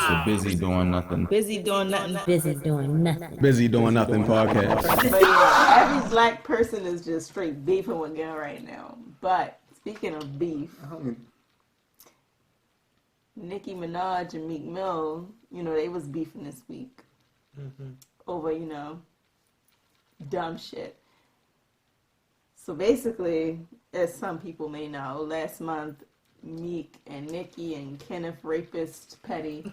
So busy doing nothing. Busy doing nothing. Busy doing nothing. Busy doing nothing podcast. But yeah, every black person is just straight beefing with Gil right now. But speaking of beef, Nicki Minaj and Meek Mill, they was beefing this week over, dumb shit. So basically, as some people may know, last month, Meek and Nicki and Kenneth Rapist Petty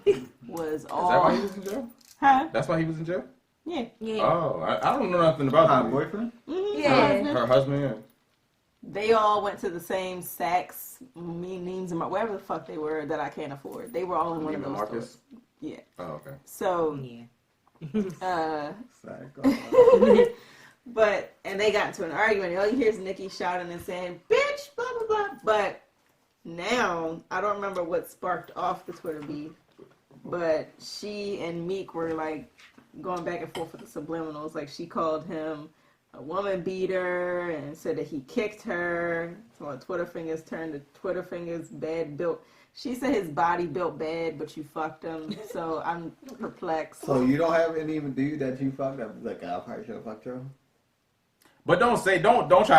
was all... Is that why he was in jail? Huh? That's why he was in jail? Yeah. Oh, I don't know nothing about that. Boyfriend? Mm-hmm. Yeah. Her husband, yeah. They all went to the same Saks, Means, and wherever the fuck they were that I can't afford. They were all in one of those Marcus? stores. Yeah. Oh, okay. So, Yeah. but, and they got into an argument. All you hear is Nicki shouting and saying, bitch, blah, blah, blah. But now, I don't remember what sparked off the Twitter beef, but she and Meek were like going back and forth with the subliminals. Like she called him a woman beater and said that he kicked her. So on Twitter fingers turned to Twitter fingers bad built. She said his body built bad, but you fucked him. So I'm perplexed. So you don't have any even dude that you fucked up? Like, I probably should have fucked her. But don't try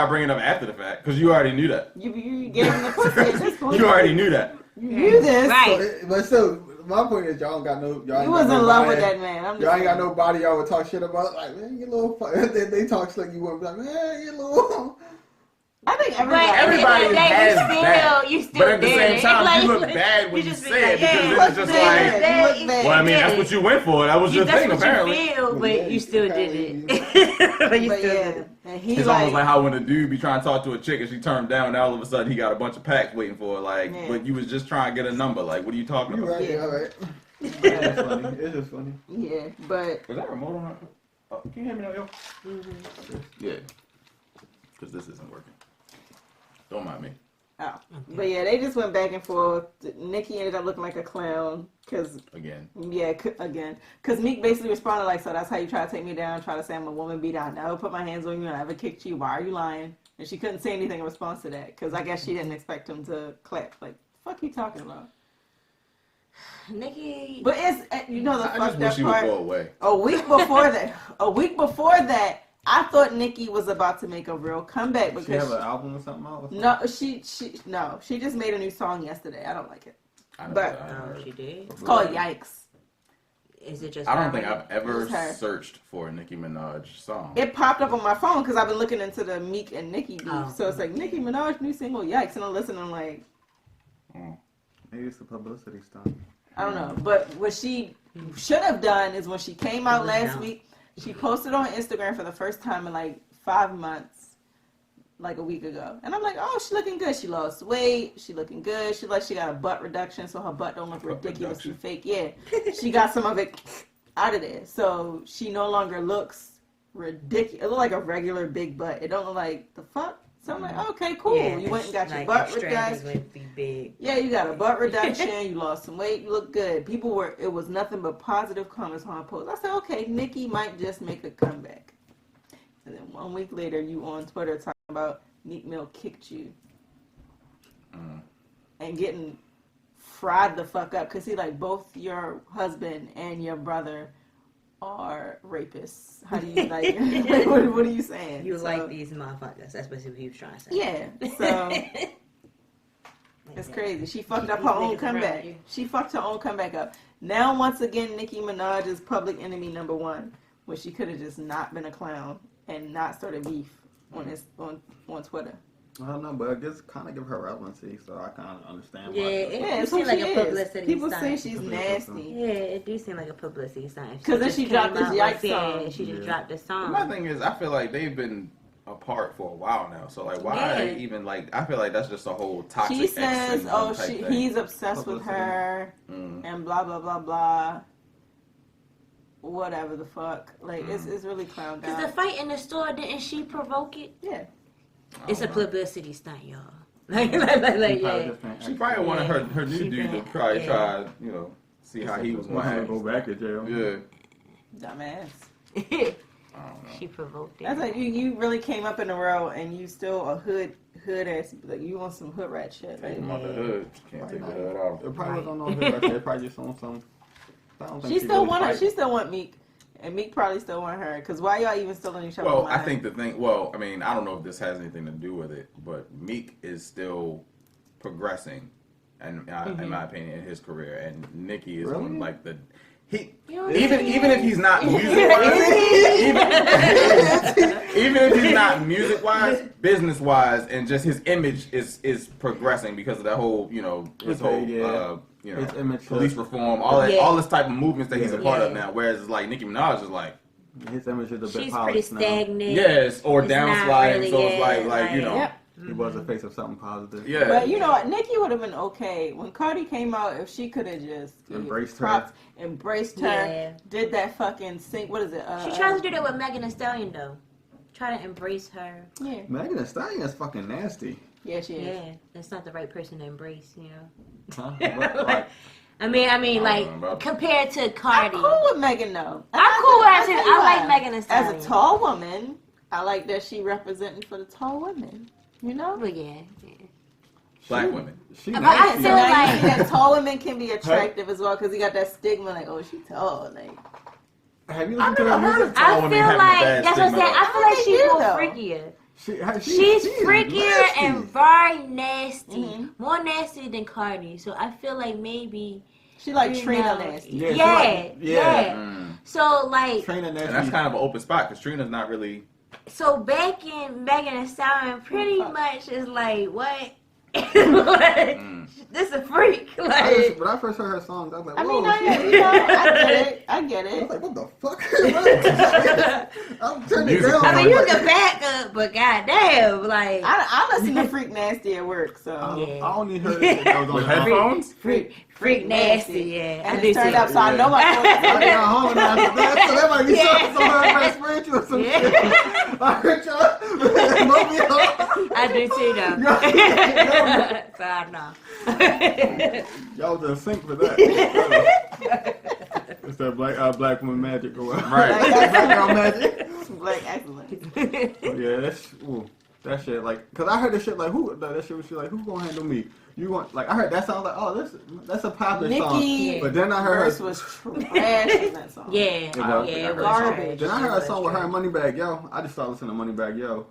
to bring it up after the fact, because you already knew that. You gave him the pussy at this point. You already knew that. You knew this. Right. But still, my point is y'all don't got no. Y'all You was in love with that man. Y'all ain't got nobody y'all would talk shit about. Like, man, you little. They talk shit like you wouldn't be like, man, you little. I think But Everybody at the end of the day, has that. you still But at the did same it. time, Like, you look bad when you just be say it, like, because yeah, then it's just like, You look bad. well, I mean, that's what you went for. That was your that's thing, what apparently. you feel, but Yeah, you still did it. But you But still yeah, did it. and he It's like, almost like how when a dude be trying to talk to a chick and she turned down, now all of a sudden he got a bunch of packs waiting for her. Like, Yeah. but you was just trying to get a number. Like, what are you talking You about? right, Yeah. all right. Yeah, that's funny. It's just funny. yeah, but Was that remote on? Oh, can you hear me now, yo? Yeah. Because this isn't working. Don't mind me. but yeah, they just went back and forth. Nicki ended up looking like a clown because Again. because Meek basically responded like, so that's how you try to take me down, try to say I'm a woman beater. I never put my hands on you, I never kicked you. Why are you lying? And she couldn't say anything in response to that because I guess she didn't expect him to clap. Like, fuck you talking about? Nicki. But it's the I just fucked wish up he would part. go away. A week before that, I thought Nicki was about to make a real comeback because She have an album or something out? she just made a new song yesterday. I don't like it. I know But- that. I heard. She did. It's called Yikes. Is it just? I don't her think right? I've ever Just her. searched for a Nicki Minaj song. It popped up on my phone because I've been looking into the Meek and Nicki beef. Oh. So it's like Nicki Minaj new single Yikes, and I'm listening. I'm like, Maybe it's a publicity stunt. I don't know. But what she should have done is when she came out last No. week, she posted on Instagram for the first time in like 5 months, like a week ago. And I'm like, oh, she looking good. She lost weight. She looking good. She got a butt reduction so her butt don't look ridiculously fake. Yeah. She got some of it out of there. So she no longer looks ridiculous. It looked like a regular big butt. It don't look like the fuck. So I'm like, okay, cool. Yeah, You went and got your like, butt extracted reduction. would be big. Yeah, you got a butt reduction. You lost some weight. You look good. It was nothing but positive comments on her post. I said, okay, Nicki might just make a comeback. And then 1 week later, you on Twitter talking about Meek Mill kicked you. And getting fried the fuck up. Because both your husband and your brother are rapists. How do you like, what are you saying? You like these motherfuckers. That's basically what he was trying to say. Yeah, so it's crazy. She fucked up her own comeback. She fucked her own comeback up. Now, once again, Nicki Minaj is public enemy number one, when she could have just not been a clown and not started beef on Twitter. I don't know, but I guess kind of give her relevancy, so I kind of understand Yeah, why. it it's seems who like she a is. publicity People stunt. say she's nasty. Yeah, it do seem like a publicity stunt. 'Cause then just she came dropped this out Yikes with- song. Yeah, she just dropped the song. My thing is, I feel like they've been apart for a while now. So like, why are they even like? I feel like that's just a whole toxic. She says, ex-syndrome type thing. he's obsessed with her and blah, blah, blah, blah. Whatever the fuck. Like, it's really clown down. Because the fight in the store, didn't she provoke it? Yeah. It's a publicity stunt, y'all. Yeah. She probably wanted her new She dude to been- probably yeah. try, see how he was going to Go back to jail. Yeah. Dumbass. I don't know. She provoked it. That's like you really came up in the world and you still a hood ass. Like you want some hood rat shit. Take Like, them out the hood. Can't take the hood off. It probably was on no hood right there. It probably just on some. I don't think she still really want her. fight. She still want Meek, and Meek probably still want her. Cause why y'all even still in each other's Well, I mind? think the thing. Well, I mean, I don't know if this has anything to do with it, but Meek is still progressing, and in my opinion, in his career, and Nicki is Really? on like the. He You even if he's not music wise, even if he's not music wise, business wise, and just his image is progressing because of that whole his whole His image, police reform, all that, all this type of movements that he's a part of Yeah. now. Whereas it's like Nicki Minaj is like his image is a bit She's pretty polished now. stagnant. yes or It's not downsliding, really, so it's yeah, like Yep. He was the face of something positive. yeah. But you know what? Nicki would have been okay when Cardi came out if she could have just Embraced her. props, embraced her, Yeah. did that fucking sing. What is it? She tries to do that with Megan Thee Stallion though. Try to embrace her. Yeah, Megan Thee Stallion is fucking nasty. yeah, she is. Yeah, that's not the right person to embrace, you know. Huh? Like, I mean, like bro. compared to I'm Cardi. cool with Megan though. I'm cool with her too. tell you I like why. Megan Thee Stallion. As a tall woman, I like that she representing for the tall women. You know? But yeah. Black women. she But nasty. I feel So now like- you see that tall women can be attractive as well because you got that stigma like, oh, she tall. Like, Have you I've listened to never her heard music? of tall I women feel having a like bad that's what I'm stigma. saying. I feel like They she's do, more though. freakier. She's She's nasty. freakier and very nasty. Mhm. More nasty than Cardi. So I feel like maybe she like you Trina know, nasty. Yeah, she Yeah, like- yeah. Mm. So like Trina nasty. And that's kind of an open spot because Trina's not really. so back in Megan Thee Stallion pretty Fuck. much is like what? like, Mm. this a freak. When Like I first heard her songs, I was like, I whoa. mean, I get I was it. like, what the fuck? I'm turning Music. down. I mean, you can back up, but goddamn, like I listen to Freak Nasty at work, so. Yeah. I only heard it that was on With the headphones? freak nasty. Yeah, And I do it turned see out, so I it. know my I got home and I was like, that might be Yeah. something on her spiritual or some Yeah. shit. I heard y'all. Mow me off. I do too, though. So I know. Y'all was in sync for that. It's that black woman magic or whatever. Right. Black girl magic. Black excellence. But yeah, that shit, like, cause I heard this shit like, that shit was shit like, who gonna handle me? You want, like, I heard that sound like, oh, that's a popular song. Nicki But then I heard verse her, was trash in that song. Yeah, was. yeah, it was Garbage. then I heard a It was song with her trash. and Moneybag Yo. I just started listening to Moneybag Yo.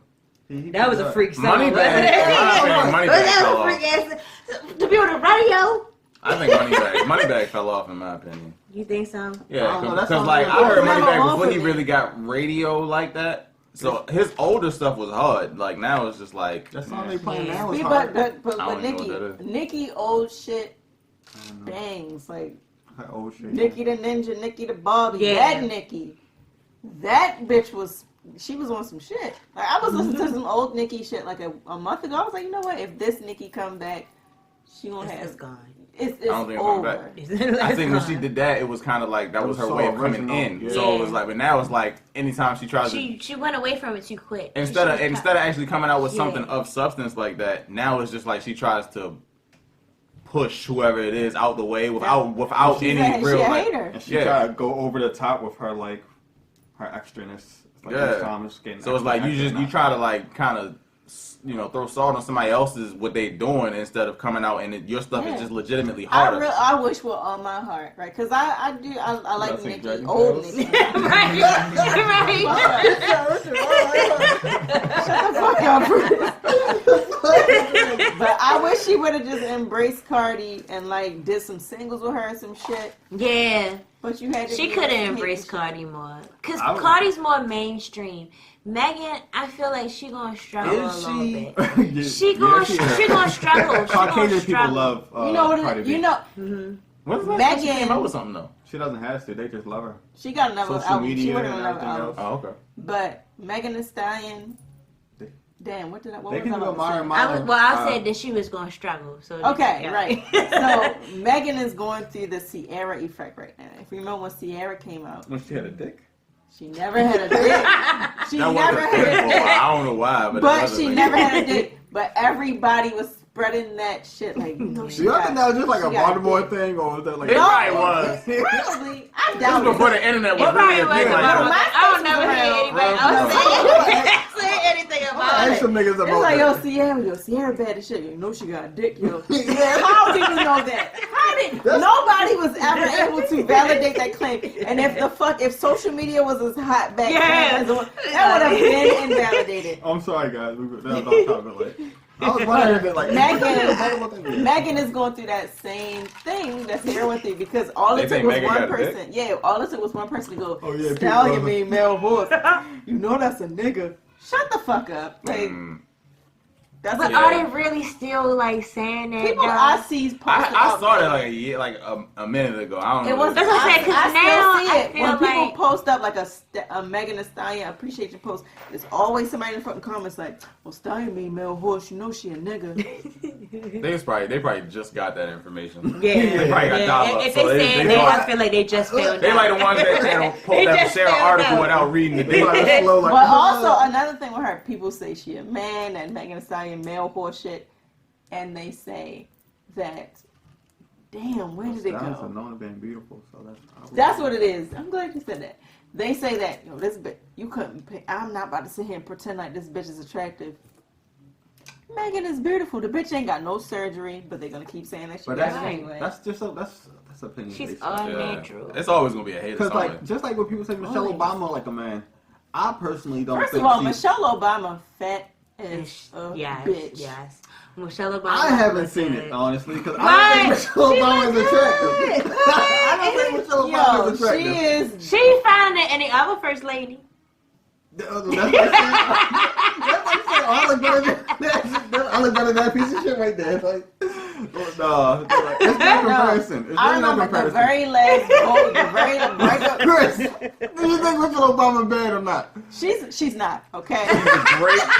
He That was put a freak song. Moneybag. Moneybag That fell was a off. freak ass. To be on the radio. I think Moneybag fell off in my opinion. You think so? Yeah, I don't know, that because song like was- I heard it was never Moneybag on before for he me. really got radio like that. So his older stuff was hard. Like now it's just like That song they playing Yeah. now is See, hard. but I don't even know Nicki, what that is. Nicki old shit I don't know. bangs. Like, Her old shit. Nicki the Ninja, Nicki the Barbie. Yeah. That Nicki. That bitch was, she was on some shit. Like, I was listening to some old Nicki shit like a month ago. I was like, you know what? If this Nicki come back, she gonna It's have, gone. it's don't think it'll come back. over. I think when she did that, it was kind of like that was her was way so of coming original. in. Yeah. So it was like, but now it's like anytime she tries to She went away from it too quick. instead of actually coming out with Yeah. something of substance like that, now it's just like she tries to push whoever it is out the way without She's any a, real she a like, hater. And she Yeah. tried to go over the top with her, like, her extraness. It's like Yeah. each time it's getting So it's like you try to like kind of throw salt on somebody else's what they doing instead of coming out and your stuff Yeah. is just legitimately harder. I wish with all my heart, right? Because I like Y'all think Nicki, Dragon old Tales? Nicki. right. Shut the fuck up. But I wish she would have just embraced Cardi and like did some singles with her and some shit. Yeah. But you had to. She be could have hating embraced shit. Cardi more. Because I would- Cardi's more mainstream. Megan, I feel like she gonna struggle Is a little she? bit. Yeah, She yeah, gonna she is. she gonna struggle. She Caucasian gonna people struggle. love You know what? Cardi B. You know, Mm-hmm. When's the last time she Megan- came out with something though? She doesn't have to. They just love her. she got another Social album. She media working and on another everything album. else. Oh, okay. But Megan Thee Stallion. They- Damn, what did I? What They was can I do a about to say? modern. I said that she was gonna struggle. So Okay, yeah. right. So Megan is going through the Sierra effect right now. If you remember when Sierra came out, When she had a dick. she never had a dick. She That never wasn't had a simple. dick. I don't know why, but it But wasn't she like- never had a dick. But everybody was spreading that shit like, Do y'all think that was just like a Baltimore thing, or was that like? It probably was. Probably. I This doubt was before it. the internet was It probably really a thing was like about that. I don't never hear anybody else say anything I about asked it. some niggas It's about like, that. Sierra bad as shit. You know she got a dick, yo. How did you know that? How did nobody was ever able to validate that claim? And if social media was as hot back then, that would have been invalidated. I'm sorry, guys. That was off topic. Like, I was wondering if it like Megan is going through that same thing that Sierra went through because all They it took think was Megan one got a dick? person. Yeah, all it took was one person to go. Oh, yeah, Stallion people- mean male horse. You know that's a nigga. Shut the fuck up. Like that's But a, are they really still like saying that? people though? I see posted. I saw that like a minute ago. I don't know. It was. That's what I'm saying, 'cause I now still see I it feel when people like- post up like a Megan Thee Stallion appreciation post. There's always somebody in the fucking comments like, "Well, Stallion mean male horse. You know she a nigga." They probably just got that information. Yeah, They probably got dial-up, If so they they say they thought- I feel like they just found They out. like the ones that post that just share an found article out. without reading the They like data. slow, like, But also another thing with her, people say she a man and Megan Thee Stallion male horse shit, and they say that. Damn, where did it That's go? known as being beautiful, so That's what it is. I'm glad you said that. They say that this bitch, you couldn't. I'm not about to sit here and pretend like this bitch is attractive. Megan is beautiful. The bitch ain't got no surgery, but they're gonna keep saying that she But got that's it anyway. that's just that's opinion. She's based. all Yeah. natural. It's always gonna be a hater. Because somewhere. like just like when people say Michelle Always. Obama like a man, I personally don't First think of all, she's- Michelle Obama fat as a Yes, bitch. yes. Michelle Obama. I haven't was seen good. it honestly because What? I don't think Michelle She Obama is look attractive. good. I don't think Michelle Obama Yo, is attractive. she is. She found it in the other first lady. That's what I'm saying. I look better than that piece of shit right there. It's like, no, it's no comparison. It's I really no remember the comparison. very last vote, the very right. Chris, do you think Michelle Obama bad or not? She's not okay.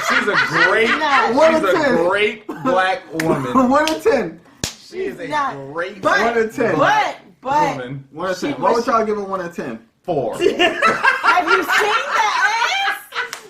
She's a great Not. One she's to a 10. great black woman. 1 to 10. She is a not. great But 1 to 10. but woman. 1 to 10. She What was- would y'all give a 1 to 10? 4. have you seen the ass?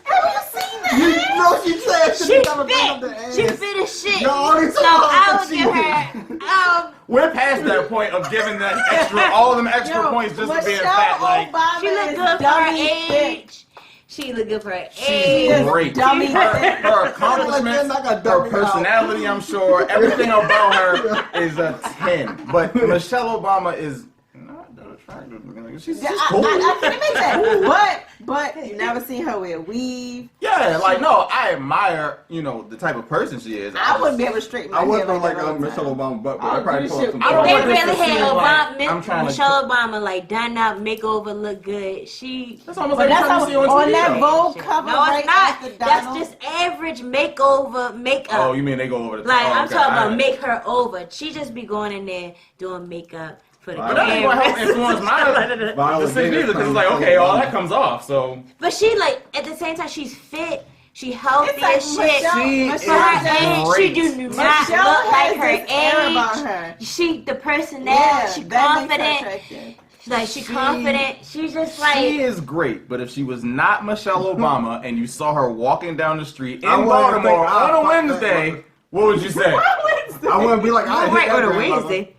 Have you seen the You ass? know she said She she never bring up the fit. ass. She fit as shit. Y'all already So talking about I the would give her. We're past that point of giving that extra, all them extra Yo, points just for being Michelle fat. Like Obama She look is good for her dummy thick. age. She look good for her she's age. great. dummy Her, thick. her accomplishments, Like a her dummy personality, I'm sure, everything about her is a 10. But Michelle Obama is not that attractive. She's Yeah, cool. I can admit that. But you never seen her wear a weave. Yeah, like no, I admire, the type of person she is. I wouldn't be able to straighten my I hair wouldn't like like that all the Michelle time. Obama, but I'll I probably do pull shit up some. I don't They want this really to seem had like I'm trying to- Michelle Obama like done up, makeover, look good. She. That's almost But like that's something how you see on on TV. that though. Vogue cover No, right it's not. after That's Donald. just average makeover, makeup. Oh, you mean they go over the Like top? I'm talking about make her over. She just be going in there doing makeup for the But But that ain't gonna help cameras. influence my Viola decision Davis either, because it's from like, Michelle okay, all Obama. that comes off, so. But she like at the same time she's fit. She healthy It's like as shit. Michelle- She For her age, she great. do not Michelle look like has her this air about age. her. She the personality. Yeah, she that makes her confident. attractive. Like she confident. She's just like. She is great, but if she was not Michelle Obama and you saw her walking down the street in I wouldn't Baltimore think- on a fuck that. Wednesday, what would you say? I wouldn't be like, I hit right that on a grandmother. Wednesday.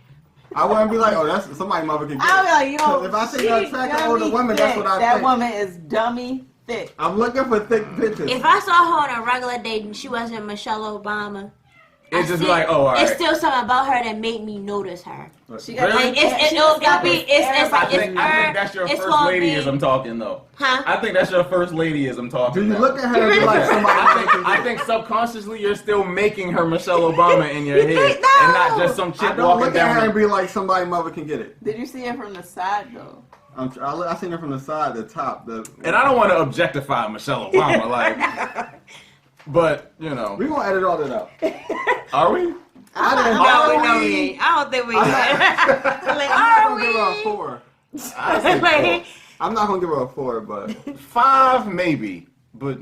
I wouldn't be like, oh, that's somebody mother can get. I'll be like, yo, 'Cause if I see an she attractive dummy older woman, thick. that's what I That think. woman is dummy thick. I'm looking for thick pictures. If I saw her on a regular date and she wasn't Michelle Obama, It'd just be like, oh, all it's right. still something about her that made me notice her. She got Really? Like it'll be it's I like think, it's I her. think that's your it's first gonna ladyism be, talking, though. huh? I think that's your first ladyism talking. Do you now. look at her and be like somebody I think subconsciously you're still making her Michelle Obama in your You head, think? No. and not just some I chick don't walking look at her down. and be like somebody mother can get it. Did you see her from the side though? I seen her from the side, the top, And I don't want to objectify Michelle Obama, like, but we gonna edit all that out. are we? I didn't. No, we ain't. I don't think we. Like, I'm are not gonna give her a we? 4. I say Like, I'm not gonna give her a 4, but 5 maybe, but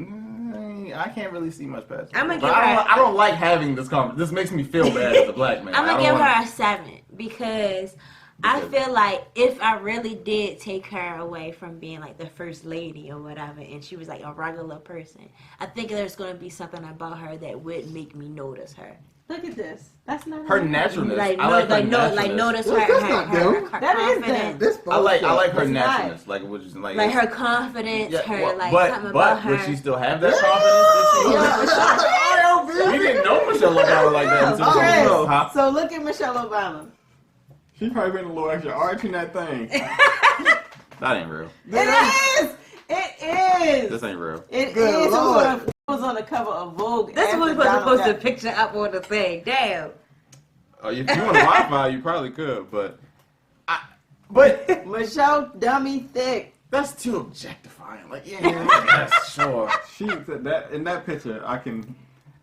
I can't really see much past. I'ma But give I don't like having this conversation. This makes me feel bad as a black man. I'm I gonna don't give wanna- her a 7 because I feel like if I really did take her away from being like the first lady or whatever, and she was like a regular person, I think there's gonna be something about her that would make me notice her. Look at this. That's not Her naturalness. Like, I like her naturalness. notice her, That's not them. That is them. confidence. This I like her It's naturalness. Like which is like Like her confidence, yeah, her well, like but something about her. would she still have that confidence? If she we didn't know Michelle Obama like that until she Chris, was huh? so look at Michelle Obama. She probably been a little extra arching that thing. That ain't real. It is. It is. This ain't real. It Good is. Lord. It was on the cover of Vogue. This is after what we're Donald supposed to Jack- picture up on the thing. Damn. If you want a Wi-Fi, you probably could, but but Michelle Dummy Thick. that's too objectifying. Like yes, sure. She that in that picture, I can.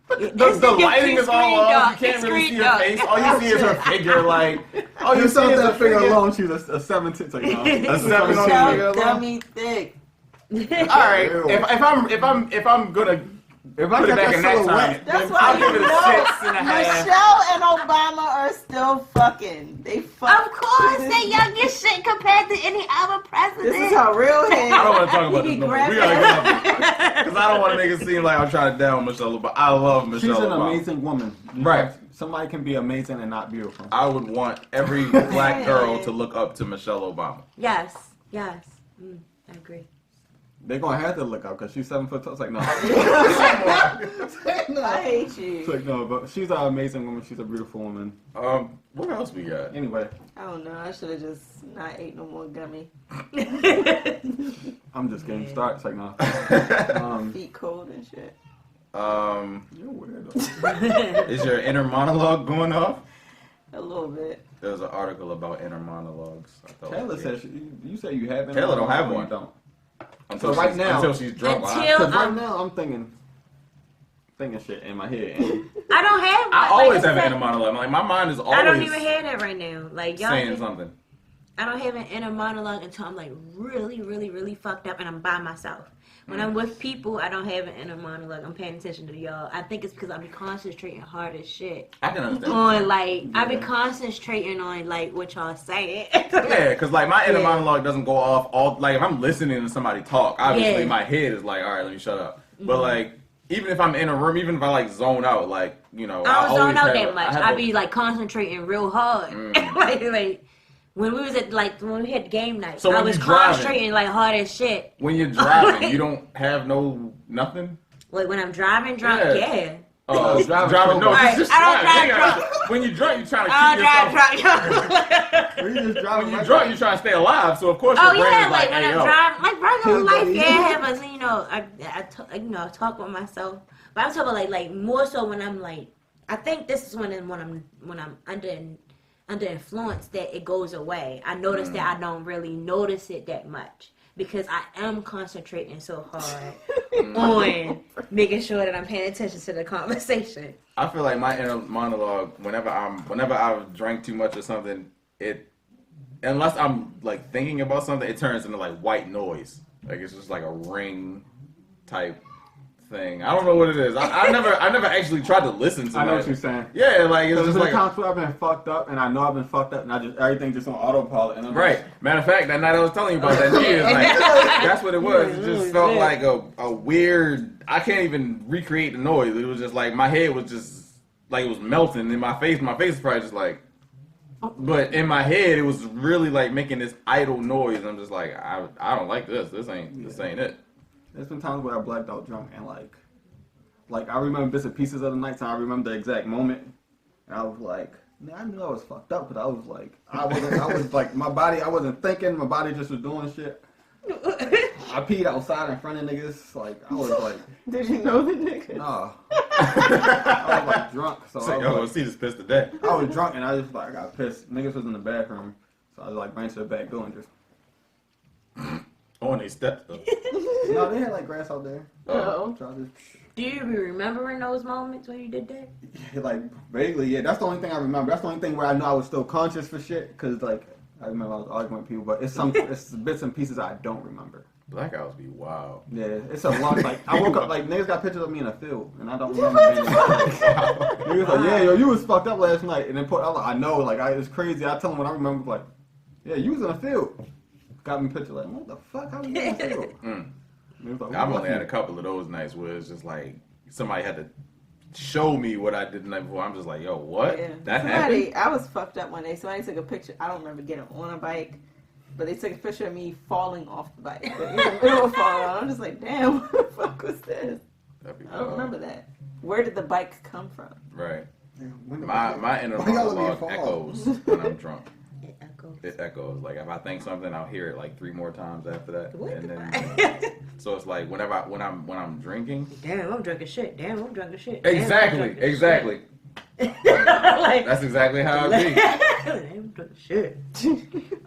The lighting is all off. You can't really see her face. All you see is her figure. Like all you You see saw is her that figure figure. alone. She was a 17. Like, no, A 7 on Michelle figure alone. Dummy Thick. All right. If I'm gonna If I put it got back that in that time, silhouette, That's then why I'll you give it a know 6.5. Michelle and Obama are still fucking. They fuck. Of course, This- they young as shit compared to any other president. This is how real him. I don't want to talk about this He no more. grabbed We gotta go because I don't want to make it seem like I'm trying to down Michelle Obama. I love Michelle she's an Obama. amazing woman. Right. Somebody can be amazing and not beautiful. I would want every black girl to look up to Michelle Obama. Yes. I agree. They're gonna have to look up because she's 7 foot tall. It's like no. I hate It's you. like no, but she's an amazing woman. She's a beautiful woman. What else we got? Anyway, I don't know. I should have just not ate no more gummy. I'm just getting started. It's like no. Feet cold and shit. You're weird. Though. Is your inner monologue going off? A little bit. There was an article about inner monologues. I thought it Taylor was says you say you have. Taylor don't have or you one. Don't. until so right she's, now- until she's drunk. Until- Because right now I'm thinking shit in my head. And I don't have. I like always I have an said, inner monologue. Like my mind is always I don't even have that right now. Like y'all, saying think- something. I don't have an inner monologue until I'm like really, really, really fucked up and I'm by myself. When I'm with people, I don't have an inner monologue. I'm paying attention to y'all. I think it's because I be concentrating hard as shit I can understand. on like I be concentrating on like what y'all saying. Yeah, because like my inner Yeah. monologue doesn't go off all. Like if I'm listening to somebody talk, obviously Yeah. my head is like, all right, let me shut up. But like even if I'm in a room, even if I like zone out, like you know, I don't zone out always that much. have I a- be like concentrating real hard. like when we was at like when we had game night, So I when was you driving- concentrating like hard as shit. When you're driving, you don't have nothing. Like when I'm driving drunk, Yeah. yeah. Oh, driving driving. No, Alright, just I don't driving. drive Think about it. When you're drunk, you're trying to I keep don't yourself. drive drunk. you just driving When you're right drunk, you're trying to stay alive. So of course your Oh brain yeah, is like like, when hey, I'm yo. driving, like regular Hey, life, buddy. yeah, have a, you know, I talk with myself, but I'm talking about like more so when I'm like, I think this is when I'm under influence that it goes away. I notice that I don't really notice it that much because I am concentrating so hard on making sure that I'm paying attention to the conversation. I feel like my inner monologue, whenever I've drank too much or something, unless I'm like thinking about something, it turns into like white noise. Like it's just like a ring type thing. I don't know what it is. I never actually tried to listen to I know that. what you're saying. Yeah, like it's There's just been like times where I've been fucked up, and I know I've been fucked up, and I just everything just on autopilot. And I'm right. Matter of fact, that night I was telling you about that New Year's night. That's what it was. It just felt like a weird. I can't even recreate the noise. It was just like my head was just like it was melting in my face. My face is probably just like. But in my head, it was really like making this idle noise. I'm just like, I don't like this. This ain't it. There's been times where I blacked out drunk, and like I remember bits and pieces of the night, so I remember the exact moment, and I was like, man, I knew I was fucked up, but I was like, I was like, my body, I wasn't thinking, my body just was doing shit. I peed outside in front of niggas, like I was like, Did you know the nigga? nah. I was like drunk, so It's like, I oh, was see this pissed to death. I was drunk, and I just like I got pissed. Niggas was in the bathroom, so I like ran to the back door and just. Oh, and they stepped up. No, they had like grass out there. Oh. So I just. Do you be remembering those moments when you did that? Like vaguely, yeah. That's the only thing I remember. That's the only thing where I know I was still conscious for shit. Cause like I remember I was arguing with people, but it's bits and pieces I don't remember. Blackouts be wild. Yeah, it's a lot. Like I woke up, like niggas got pictures of me in a field, and I don't remember being in the field. Niggas like, yeah, yo, you was fucked up last night, and then I'm like, I know, like it's crazy. I tell them what I remember, like, yeah, you was in a field. Got me picture like, what the fuck? How was you in a field? Niggas like, I've "What only had a you?" couple of those nights where it's just like somebody had to show me what I did the night before, I'm just like, yo, what? Yeah. That happened? I was fucked up one day. Somebody took a picture. I don't remember getting on a bike, but they took a picture of me falling off the bike. Like, in the middle of falling. I'm just like, damn, what the fuck was this? I don't remember that. Where did the bike come from? Right. Yeah, My inner why y'all let me monologue fall? echoes when I'm drunk. It echoes. It echoes. Like if I think something, I'll hear it like 3 more times after that. What And the then fuck? so it's like when I'm drinking. Damn, I'm drunk as shit. Damn, I'm drunk as shit. Exactly. Like, That's exactly how it be. Damn, I'm drunk as shit.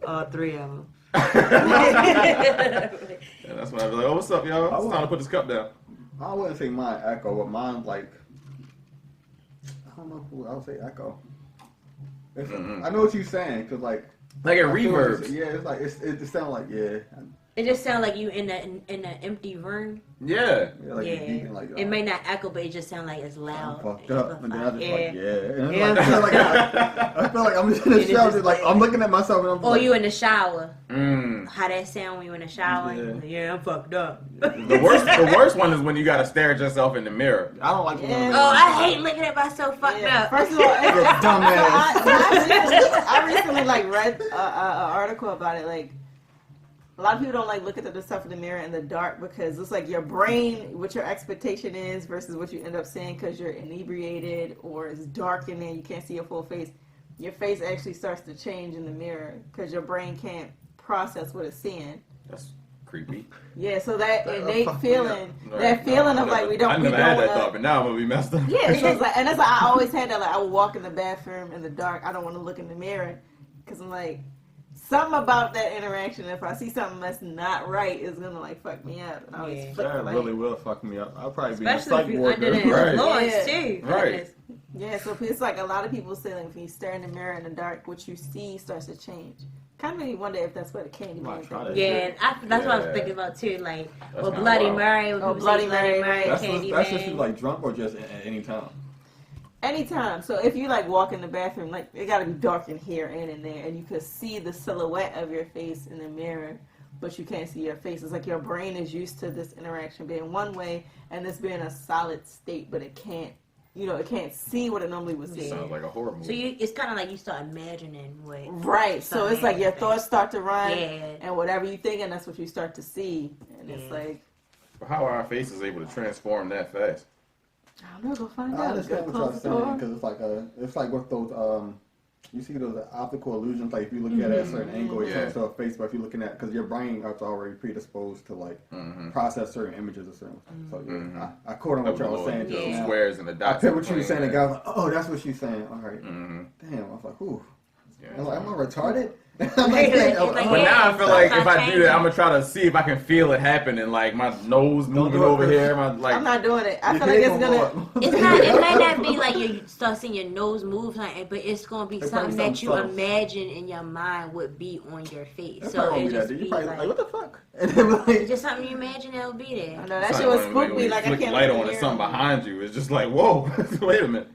All 3 of them. Yeah, that's when I be like, oh, what's up, y'all? It's time to put this cup down. I wouldn't say mine echo, but mine like I don't know who I would say echo. I know what you're saying because like Like it I feel what you're reverbs. saying. Yeah, it's like it sounds like yeah. It just sounds like you in an empty room. Yeah. Yeah, like Yeah. you're deep in, like, It may not echo, but it just sounds like it's I'm loud. fucked up, and then I just Yeah. like yeah, and Yeah. it's like, I feel like I'm just in the And it's shower, just like I'm looking at myself and I'm Or like, you in the shower. Mm. How that sound when you in the shower? Yeah. Yeah, I'm fucked up. The worst one is when you gotta stare at yourself in the mirror. I don't like. Yeah. Oh, I hate looking at myself fucked Yeah. up. First of all, You're a dumbass. I recently like read an article about it. Like a lot of people don't like look at the stuff in the mirror in the dark because it's like your brain, what your expectation is versus what you end up seeing because you're inebriated or it's dark in there, you can't see your full face. Your face actually starts to change in the mirror because your brain can't process what it's seeing. That's creepy. Yeah, so that innate fuck me feeling, Right. that feeling No, of I like never- we don't. I never had that thought, but now I'm gonna be messed up. Yeah, so it's like, and that's why I always had that. Like, I would walk in the bathroom in the dark. I don't want to look in the mirror because I'm like, something about that interaction. If I see something that's not right, is gonna like fuck me up. And I always Yeah. flip That the light. really will fuck me up. I'll probably be in a Especially psych if you're ward. under the Right. influence Yeah. too. Right. Goodness. Yeah, so it's like a lot of people say like if you stare in the mirror in the dark, what you see starts to change. Kind of make me wonder if that's what a candy Might man try thing that. is. Yeah, and that's what I was Yeah. thinking about too. Like, That's or kinda Bloody wild. Mary. When Oh, people Bloody say Mary. That's Candy just Man. you like drunk or just at any time. Anytime. So if you like walk in the bathroom, like it gotta be dark in here and in there, and you could see the silhouette of your face in the mirror, but you can't see your face. It's like your brain is used to this interaction being one way and this being a solid state, but it can't, it can't see what it normally would see. Sounds like a horror movie. So it's kind of like you start imagining what. Right. So it's like your thoughts start to run, Yeah. and whatever you think, and that's what you start to see, and it's Yeah. like, But how are our faces able to transform that fast? I don't know. Go find I out. understand Go what y'all close the door. saying because it's like with those you see those optical illusions. Like if you look at it at a certain angle, it Yeah. turns to a face. But if you're looking at because your brain is already predisposed to like process certain images or certain. So yeah, I caught on what y'all was saying just Yeah. now. Squares and the I dots. picked what you were saying. The and guy was like, "Oh, that's what she's saying." All right. Mm-hmm. Damn. I was like, "Ooh." Yeah. I was like, "Am I retarded?" I'm It's like, But yeah, now I feel like if I do changing. that, I'm gonna try to see if I can feel it happen and like my nose moving do it, over Chris. here. My like I'm not doing it. I Your feel like head it's gonna gonna. blow up. It's not. It might not be like you start seeing your nose move, something, but it's gonna be It's something probably that you something subtle. imagine in your mind would be on your face. It So probably won't it be that just deep. be You probably like, like, "What the fuck?" And then it's like, just something you imagine that would be I there. know that it's shit was when spooked me. you Like I flick can't. the light look in on the and something mirror. behind you. It's just like whoa. Wait a minute.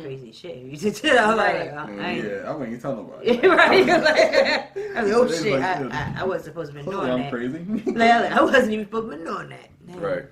Crazy shit. I'm like, yeah, I wouldn't tell nobody. right. Like, I was, oh It's shit, like, I wasn't supposed to be Clearly doing I'm that. crazy. Like, I wasn't even supposed to be doing that. Damn. Right.